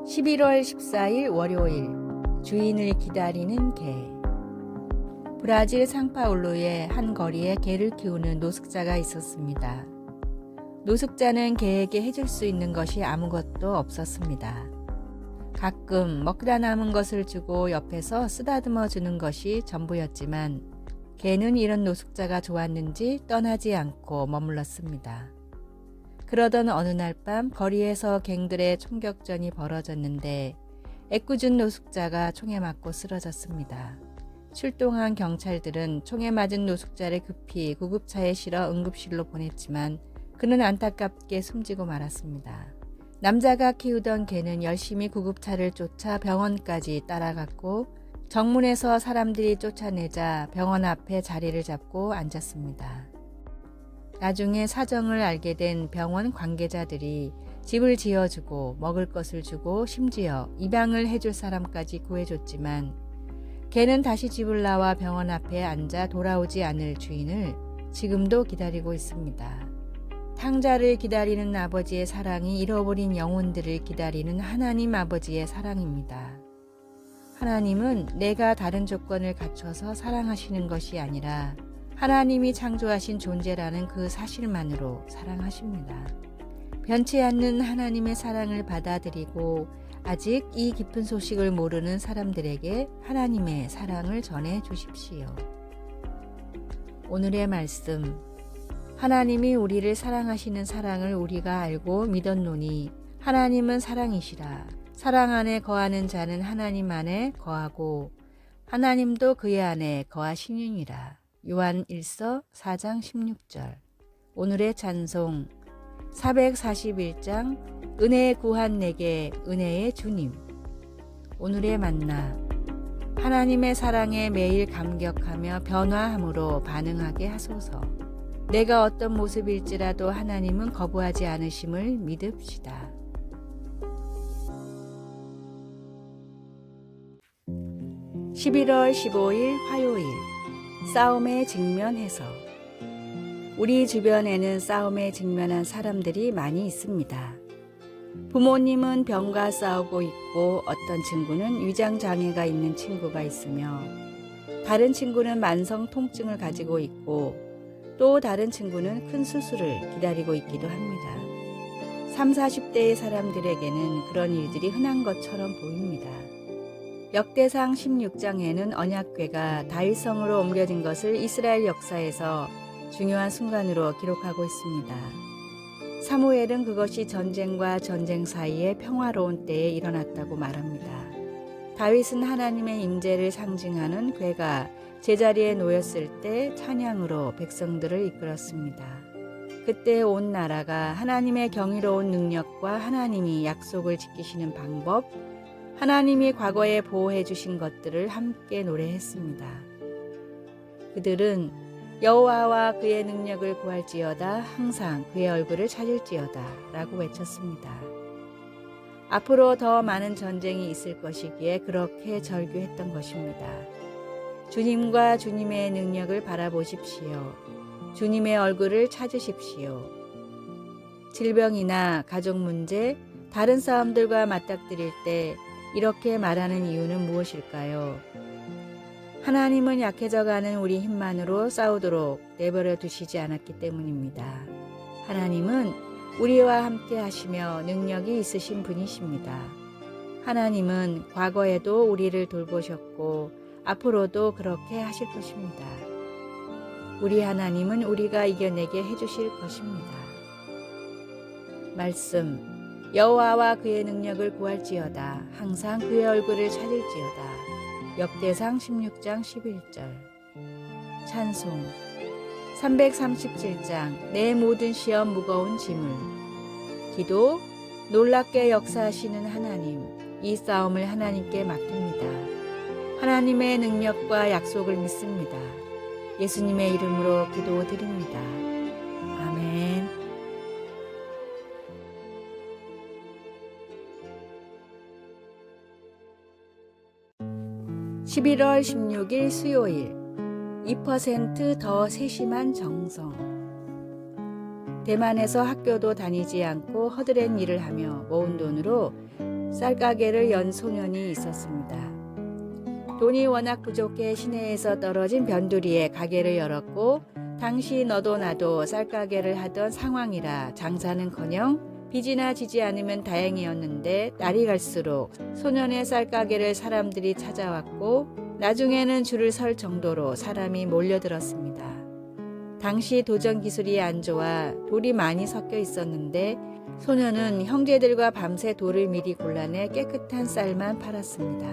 11월 14일 월요일, 주인을 기다리는 개. 브라질 상파울루의 한 거리에 개를 키우는 노숙자가 있었습니다. 노숙자는 개에게 해줄 수 있는 것이 아무것도 없었습니다. 가끔 먹다 남은 것을 주고 옆에서 쓰다듬어 주는 것이 전부였지만 개는 이런 노숙자가 좋았는지 떠나지 않고 머물렀습니다. 그러던 어느 날 밤 거리에서 갱들의 총격전이 벌어졌는데 애꿎은 노숙자가 총에 맞고 쓰러졌습니다. 출동한 경찰들은 총에 맞은 노숙자를 급히 구급차에 실어 응급실로 보냈지만 그는 안타깝게 숨지고 말았습니다. 남자가 키우던 개는 열심히 구급차를 쫓아 병원까지 따라갔고 정문에서 사람들이 쫓아내자 병원 앞에 자리를 잡고 앉았습니다. 나중에 사정을 알게 된 병원 관계자들이 집을 지어주고 먹을 것을 주고 심지어 입양을 해줄 사람까지 구해줬지만 개는 다시 집을 나와 병원 앞에 앉아 돌아오지 않을 주인을 지금도 기다리고 있습니다. 탕자를 기다리는 아버지의 사랑이 잃어버린 영혼들을 기다리는 하나님 아버지의 사랑입니다. 하나님은 내가 다른 조건을 갖춰서 사랑하시는 것이 아니라 하나님이 창조하신 존재라는 그 사실만으로 사랑하십니다. 변치 않는 하나님의 사랑을 받아들이고 아직 이 깊은 소식을 모르는 사람들에게 하나님의 사랑을 전해 주십시오. 오늘의 말씀. 하나님이 우리를 사랑하시는 사랑을 우리가 알고 믿었노니 하나님은 사랑이시라. 사랑 안에 거하는 자는 하나님 안에 거하고 하나님도 그의 안에 거하시느니라. 요한 1서 4장 16절. 오늘의 찬송 441장 은혜에 구한 내게 은혜의 주님. 오늘의 만나 하나님의 사랑에 매일 감격하며 변화함으로 반응하게 하소서. 내가 어떤 모습일지라도 하나님은 거부하지 않으심을 믿읍시다. 11월 15일 화요일 싸움에 직면해서 우리 주변에는 싸움에 직면한 사람들이 많이 있습니다. 부모님은 병과 싸우고 있고 어떤 친구는 위장장애가 있는 친구가 있으며 다른 친구는 만성 통증을 가지고 있고 또 다른 친구는 큰 수술을 기다리고 있기도 합니다. 30, 40대의 사람들에게는 그런 일들이 흔한 것처럼 보입니다. 역대상 16장에는 언약궤가 다윗성으로 옮겨진 것을 이스라엘 역사에서 중요한 순간으로 기록하고 있습니다. 사무엘은 그것이 전쟁과 전쟁 사이에 평화로운 때에 일어났다고 말합니다. 다윗은 하나님의 임재를 상징하는 궤가 제자리에 놓였을 때 찬양으로 백성들을 이끌었습니다. 그때 온 나라가 하나님의 경이로운 능력과 하나님이 약속을 지키시는 방법, 하나님이 과거에 보호해 주신 것들을 함께 노래했습니다. 그들은 여호와와 그의 능력을 구할지어다 항상 그의 얼굴을 찾을지어다 라고 외쳤습니다. 앞으로 더 많은 전쟁이 있을 것이기에 그렇게 절규했던 것입니다. 주님과 주님의 능력을 바라보십시오. 주님의 얼굴을 찾으십시오. 질병이나 가족 문제, 다른 싸움들과 맞닥뜨릴 때 이렇게 말하는 이유는 무엇일까요? 하나님은 약해져가는 우리 힘만으로 싸우도록 내버려 두시지 않았기 때문입니다. 하나님은 우리와 함께 하시며 능력이 있으신 분이십니다. 하나님은 과거에도 우리를 돌보셨고 앞으로도 그렇게 하실 것입니다. 우리 하나님은 우리가 이겨내게 해주실 것입니다. 말씀 여호와와 그의 능력을 구할지어다 항상 그의 얼굴을 찾을지어다. 역대상 16장 11절. 찬송 337장 내 모든 시험 무거운 짐을. 기도 놀랍게 역사하시는 하나님, 이 싸움을 하나님께 맡깁니다. 하나님의 능력과 약속을 믿습니다. 예수님의 이름으로 기도드립니다. 아멘. 11월 16일 수요일 2% 더 세심한 정성. 대만에서 학교도 다니지 않고 허드렛 일을 하며 모은 돈으로 쌀가게를 연 소년이 있었습니다. 돈이 워낙 부족해 시내에서 떨어진 변두리에 가게를 열었고 당시 너도 나도 쌀가게를 하던 상황이라 장사는커녕 빚이나 지지 않으면 다행이었는데 날이 갈수록 소년의 쌀가게를 사람들이 찾아왔고 나중에는 줄을 설 정도로 사람이 몰려들었습니다. 당시 도전 기술이 안 좋아 돌이 많이 섞여 있었는데 소년은 형제들과 밤새 돌을 미리 골라내 깨끗한 쌀만 팔았습니다.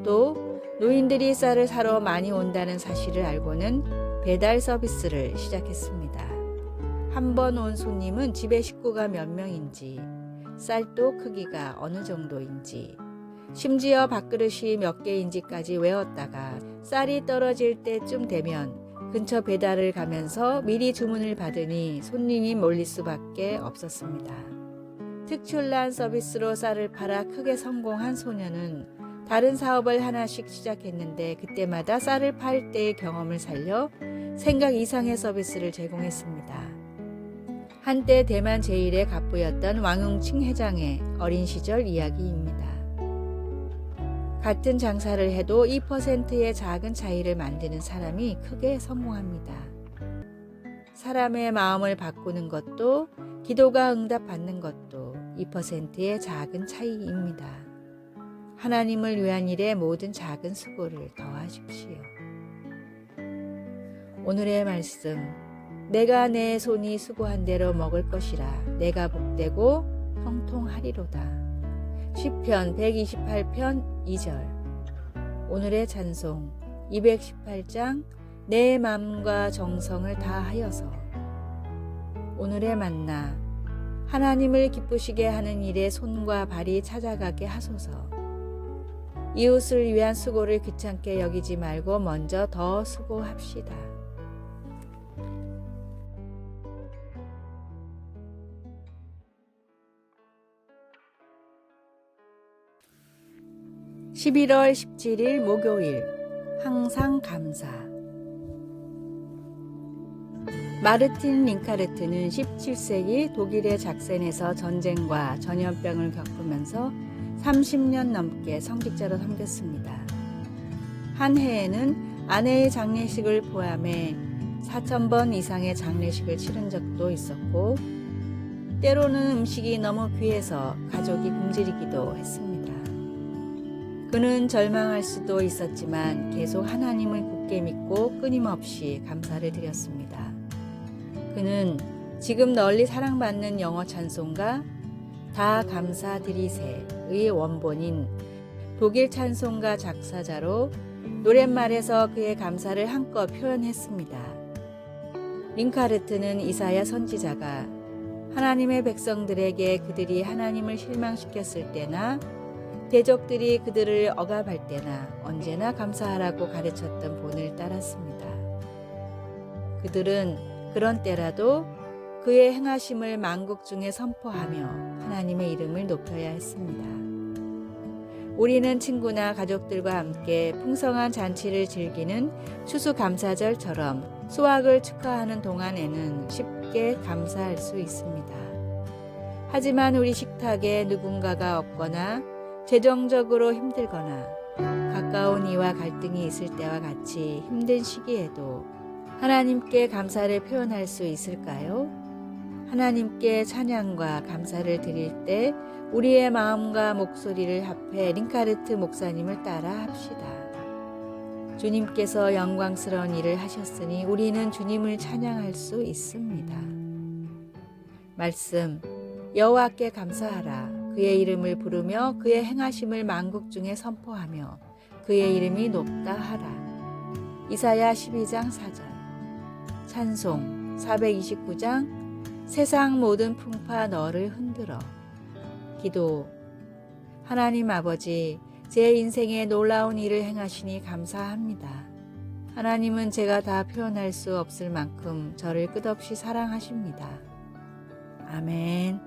또 노인들이 쌀을 사러 많이 온다는 사실을 알고는 배달 서비스를 시작했습니다. 한 번 온 손님은 집에 식구가 몇 명인지, 쌀도 크기가 어느 정도인지, 심지어 밥그릇이 몇 개인지까지 외웠다가 쌀이 떨어질 때쯤 되면 근처 배달을 가면서 미리 주문을 받으니 손님이 몰릴 수밖에 없었습니다. 특출난 서비스로 쌀을 팔아 크게 성공한 소년은 다른 사업을 하나씩 시작했는데 그때마다 쌀을 팔 때의 경험을 살려 생각 이상의 서비스를 제공했습니다. 한때 대만 제1의 갑부였던 왕응칭 회장의 어린 시절 이야기입니다. 같은 장사를 해도 2%의 작은 차이를 만드는 사람이 크게 성공합니다. 사람의 마음을 바꾸는 것도 기도가 응답받는 것도 2%의 작은 차이입니다. 하나님을 위한 일에 모든 작은 수고를 더하십시오. 오늘의 말씀, 내가 내 손이 수고한 대로 먹을 것이라 내가 복되고 형통하리로다. 시편 128편 2절. 오늘의 찬송 218장 내 마음과 정성을 다하여서. 오늘의 만나 하나님을 기쁘시게 하는 일에 손과 발이 찾아가게 하소서. 이웃을 위한 수고를 귀찮게 여기지 말고 먼저 더 수고합시다. (11월 17일) 목요일. 항상 감사. 마르틴 링카르트는 17세기 독일의 작센에서 전쟁과 전염병을 겪으면서 30년 넘게 성직자로 섬겼습니다. 한 해에는 아내의 장례식을 포함해 4,000번 이상의 장례식을 치른 적도 있었고 때로는 음식이 너무 귀해서 가족이 굶주리기도 했습니다. 그는 절망할 수도 있었지만 계속 하나님을 굳게 믿고 끊임없이 감사를 드렸습니다. 그는 지금 널리 사랑받는 영어 찬송가 다 감사드리세의 원본인 독일 찬송가 작사자로 노랫말에서 그의 감사를 한껏 표현했습니다. 링카르트는 이사야 선지자가 하나님의 백성들에게 그들이 하나님을 실망시켰을 때나 대적들이 그들을 억압할 때나 언제나 감사하라고 가르쳤던 본을 따랐습니다. 그들은 그런 때라도 그의 행하심을 만국 중에 선포하며 하나님의 이름을 높여야 했습니다. 우리는 친구나 가족들과 함께 풍성한 잔치를 즐기는 추수감사절처럼 수확을 축하하는 동안에는 쉽게 감사할 수 있습니다. 하지만 우리 식탁에 누군가가 없거나 재정적으로 힘들거나 가까운 이와 갈등이 있을 때와 같이 힘든 시기에도 하나님께 감사를 표현할 수 있을까요? 하나님께 찬양과 감사를 드릴 때 우리의 마음과 목소리를 합해 링카르트 목사님을 따라 합시다. 주님께서 영광스러운 일을 하셨으니 우리는 주님을 찬양할 수 있습니다. 말씀, 여호와께 감사하라. 그의 이름을 부르며 그의 행하심을 만국 중에 선포하며 그의 이름이 높다 하라. 이사야 12장 4절. 찬송 429장 세상 모든 풍파 너를 흔들어. 기도. 하나님 아버지, 제 인생에 놀라운 일을 행하시니 감사합니다. 하나님은 제가 다 표현할 수 없을 만큼 저를 끝없이 사랑하십니다. 아멘.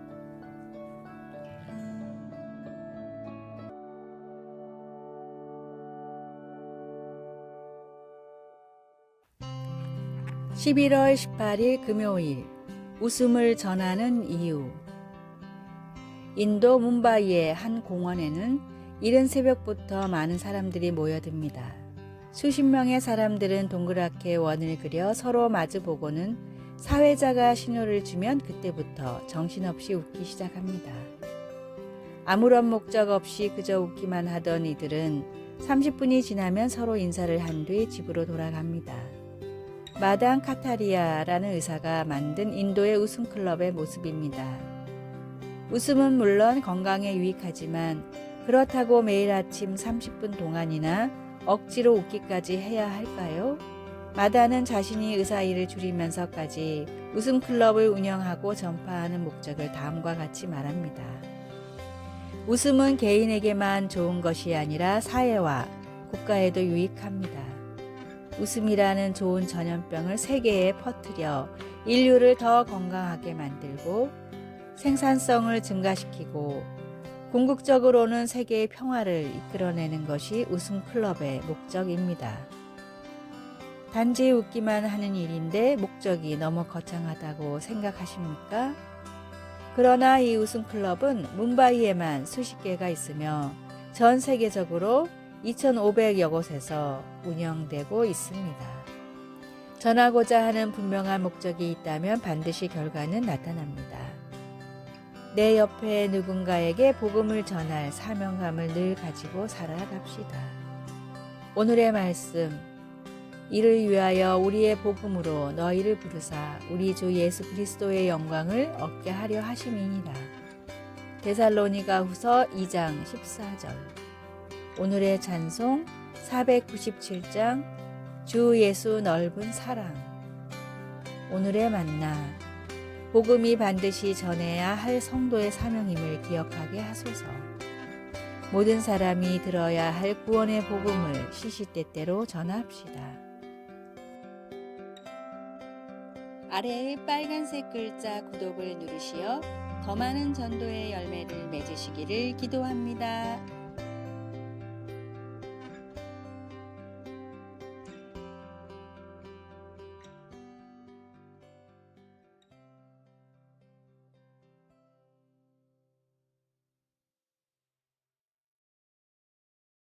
(11월 18일) 금요일. 웃음을 전하는 이유. 인도 뭄바이의 한 공원에는 이른 새벽부터 많은 사람들이 모여듭니다. 수십 명의 사람들은 동그랗게 원을 그려 서로 마주보고는 사회자가 신호를 주면 그때부터 정신없이 웃기 시작합니다. 아무런 목적 없이 그저 웃기만 하던 이들은 30분이 지나면 서로 인사를 한 뒤 집으로 돌아갑니다. 마당 카타리아라는 의사가 만든 인도의 웃음 클럽의 모습입니다. 웃음은 물론 건강에 유익하지만 그렇다고 매일 아침 30분 동안이나 억지로 웃기까지 해야 할까요? 마다는 자신이 의사 일을 줄이면서까지 웃음 클럽을 운영하고 전파하는 목적을 다음과 같이 말합니다. 웃음은 개인에게만 좋은 것이 아니라 사회와 국가에도 유익합니다. 웃음이라는 좋은 전염병을 세계에 퍼뜨려 인류를 더 건강하게 만들고 생산성을 증가시키고 궁극적으로는 세계의 평화를 이끌어내는 것이 웃음 클럽의 목적입니다. 단지 웃기만 하는 일인데 목적이 너무 거창하다고 생각하십니까? 그러나 이 웃음 클럽은 뭄바이에만 수십 개가 있으며 전 세계적으로 2,500여 곳에서 운영되고 있습니다. 전하고자 하는 분명한 목적이 있다면 반드시 결과는 나타납니다. 내 옆에 누군가에게 복음을 전할 사명감을 늘 가지고 살아갑시다. 오늘의 말씀, 이를 위하여 우리의 복음으로 너희를 부르사 우리 주 예수 그리스도의 영광을 얻게 하려 하심이니라. 데살로니가 후서 2장 14절. 오늘의 찬송 497장 주 예수 넓은 사랑. 오늘의 만나, 복음이 반드시 전해야 할 성도의 사명임을 기억하게 하소서. 모든 사람이 들어야 할 구원의 복음을 시시때때로 전합시다. 아래의 빨간색 글자 구독을 누르시어 더 많은 전도의 열매를 맺으시기를 기도합니다.